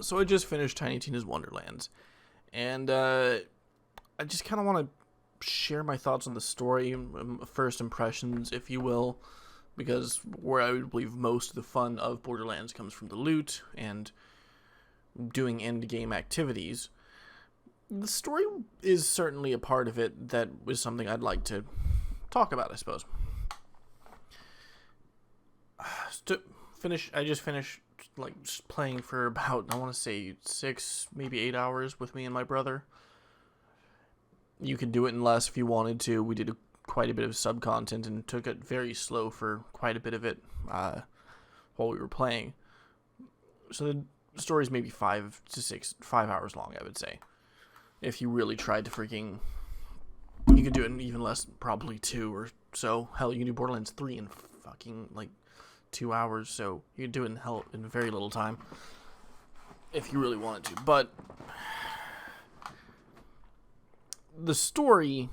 So I just finished Tiny Tina's Wonderlands, and I just kind of want to share my thoughts on the story, first impressions, if you will, because where I would believe most of the fun of Borderlands comes from the loot and doing end game activities. The story is certainly a part of it that was something I'd like to talk about, I suppose. I just finished playing for about, I want to say 6, maybe 8 hours with me and my brother. You could do it in less if you wanted to. We did quite a bit of sub content and took it very slow for quite a bit of it while we were playing. So the story's maybe 5 hours long, I would say. If you really tried to you could do it in even less, probably 2 or so. Hell, you can do Borderlands 3 in fucking 2 hours, so you can do it in very little time if you really wanted to. But the story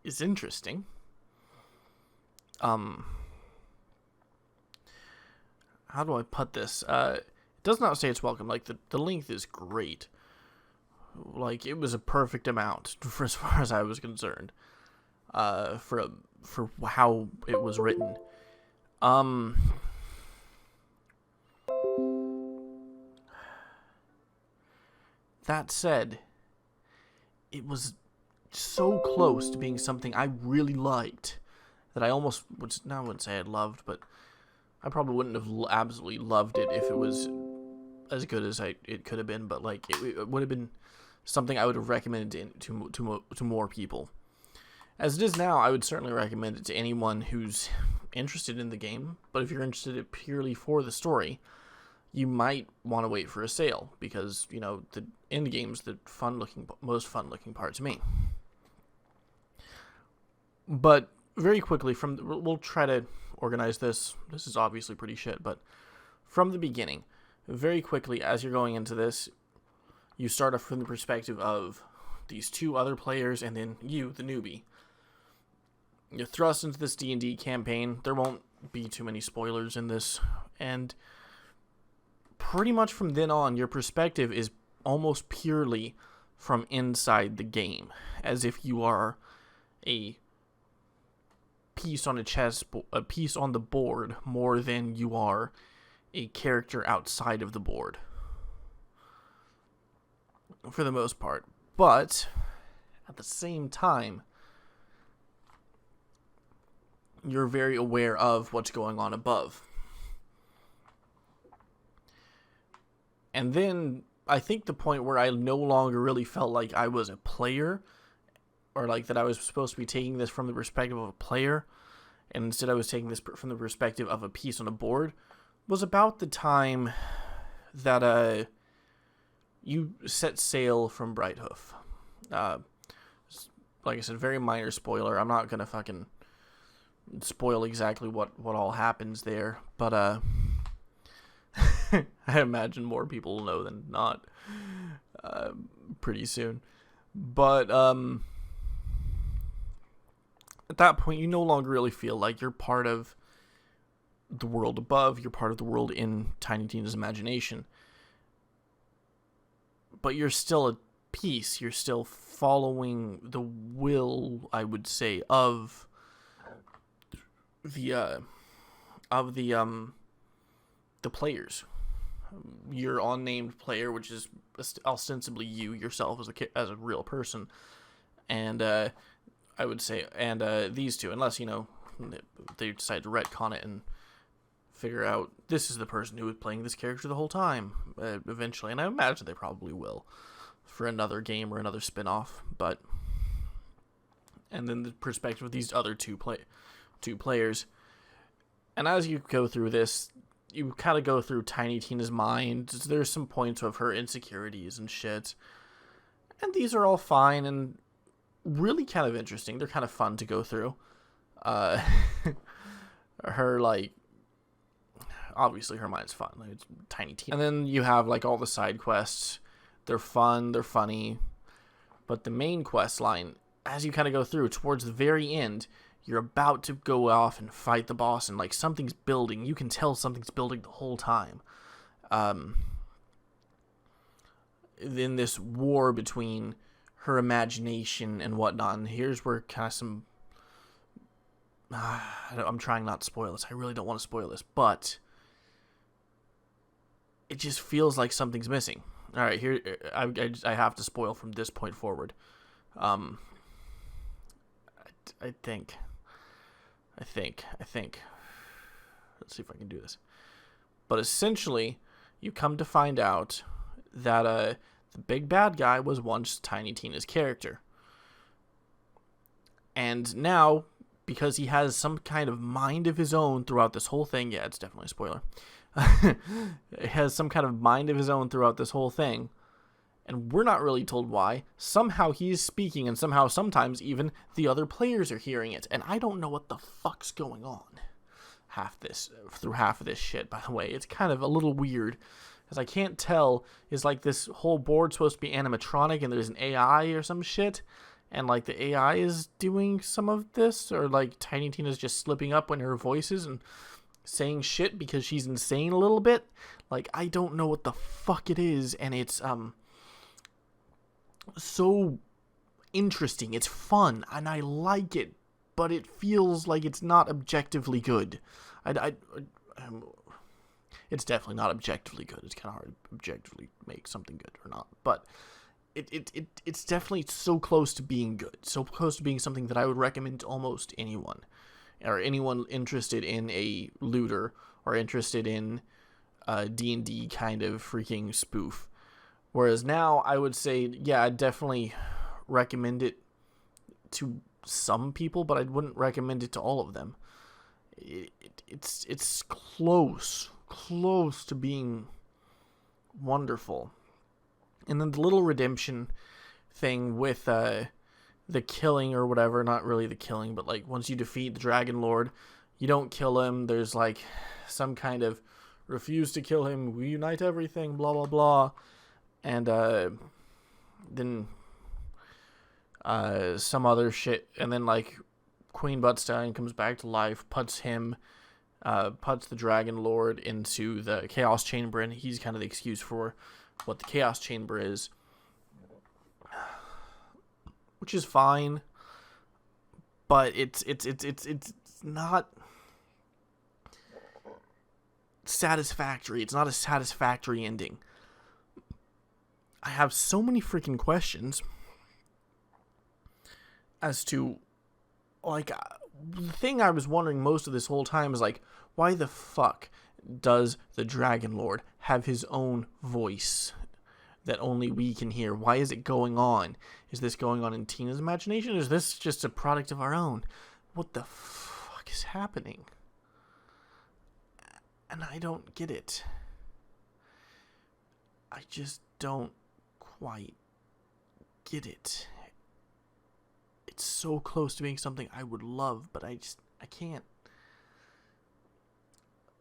is interesting. How do I put this? It does not say it's welcome. The length is great. It was a perfect amount for as far as I was concerned. For how it was written. That said, it was so close to being something I really liked that I almost I wouldn't say I loved, but I probably wouldn't have absolutely loved it if it was as good as it could have been. But it would have been something I would have recommended to more people. As it is now, I would certainly recommend it to anyone who's interested in the game. But if you're interested in it purely for the story, you might want to wait for a sale because the end game's the most fun looking part to me. But very quickly, we'll try to organize this. This is obviously pretty shit, but from the beginning, very quickly as you're going into this, you start off from the perspective of these 2 other players and then you, the newbie. You're thrust into this D&D campaign. There won't be too many spoilers in this, and pretty much from then on, your perspective is almost purely from inside the game, as if you are a piece on a piece on the board more than you are a character outside of the board, for the most part. But at the same time, you're very aware of what's going on above. And then I think the point where I no longer really felt like I was a player, or that I was supposed to be taking this from the perspective of a player, and instead I was taking this from the perspective of a piece on a board, was about the time that you set sail from Brighthoof. Like I said, very minor spoiler. I'm not gonna fucking spoil exactly what all happens there, but I imagine more people will know than not pretty soon. But at that point, you no longer really feel like you're part of the world above. You're part of the world in Tiny Tina's imagination. But you're still a piece. You're still following the will, I would say, of the players. Your unnamed player, which is ostensibly you yourself as a real person, and I would say, and these two, unless they decide to retcon it and figure out this is the person who was playing this character the whole time eventually, and I imagine they probably will for another game or another spin-off. But and then the perspective of these other two players, and as you go through this, you kind of go through Tiny Tina's mind. There's some points of her insecurities and shit, and these are all fine and really kind of interesting. They're kind of fun to go through. Her obviously her mind's fun. It's Tiny Tina, and then you have all the side quests. They're fun. They're funny, but the main quest line, as you kind of go through towards the very end, you're about to go off and fight the boss, and something's building. You can tell something's building the whole time. in this war between her imagination and whatnot. And here's where kind of some... I'm trying not to spoil this. I really don't want to spoil this, but it just feels like something's missing. All right, here I have to spoil from this point forward. I think. Let's see if I can do this. But essentially, you come to find out that the big bad guy was once Tiny Tina's character. And now, because he has some kind of mind of his own throughout this whole thing, yeah, it's definitely a spoiler. He has some kind of mind of his own throughout this whole thing. And we're not really told why. Somehow he's speaking, and somehow sometimes even the other players are hearing it. And I don't know what the fuck's going on through half of this shit, by the way. It's kind of a little weird, because I can't tell, is like this whole board supposed to be animatronic and there's an AI or some shit, and like the AI is doing some of this, or like Tiny Tina's just slipping up when her voice is and saying shit because she's insane a little bit. Like, I don't know what the fuck it is, and it's so interesting. It's fun, and I like it, but it feels like it's not objectively good. It's definitely not objectively good. It's kind of hard to objectively make something good or not, but it's definitely so close to being good, so close to being something that I would recommend to almost anyone, or anyone interested in a looter or interested in a D&D kind of freaking spoof. Whereas now, I would say, yeah, I'd definitely recommend it to some people, but I wouldn't recommend it to all of them. It's close to being wonderful. And then the little redemption thing with the killing or whatever, not really the killing, but like once you defeat the Dragon Lord, you don't kill him. There's like some kind of refuse to kill him, we unite everything, blah, blah, blah. And then some other shit. And then like Queen Buttstein comes back to life, puts the Dragon Lord into the Chaos Chamber, and he's kind of the excuse for what the Chaos Chamber is, which is fine, but it's not satisfactory. It's not a satisfactory ending. I have so many freaking questions as to, like, the thing I was wondering most of this whole time is, like, why the fuck does the Dragon Lord have his own voice that only we can hear? Why is it going on? Is this going on in Tina's imagination? Or is this just a product of our own? What the fuck is happening? And I don't get it. I just don't quite get it. It's so close to being something I would love, but I can't.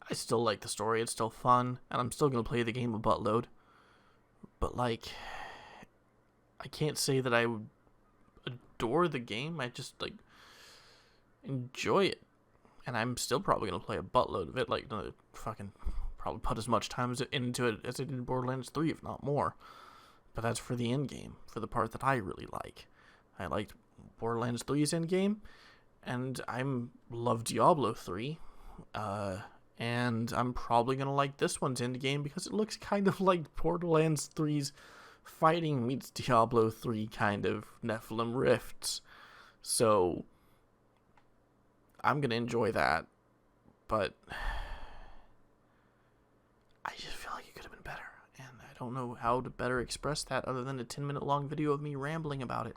I still like the story, it's still fun, and I'm still going to play the game a buttload. But, like, I can't say that I would adore the game. I just, like, enjoy it. And I'm still probably going to play a buttload of it, like, probably put as much time into it as I did in Borderlands 3, if not more. But that's for the end game, for the part that I really like. I liked Borderlands 3's end game, and I love Diablo 3, and I'm probably going to like this one's end game because it looks kind of like Borderlands 3's fighting meets Diablo 3 kind of Nephilim rifts. So I'm going to enjoy that, but I just feel like it could have been better, and I don't know how to better express that other than a 10-minute long video of me rambling about it.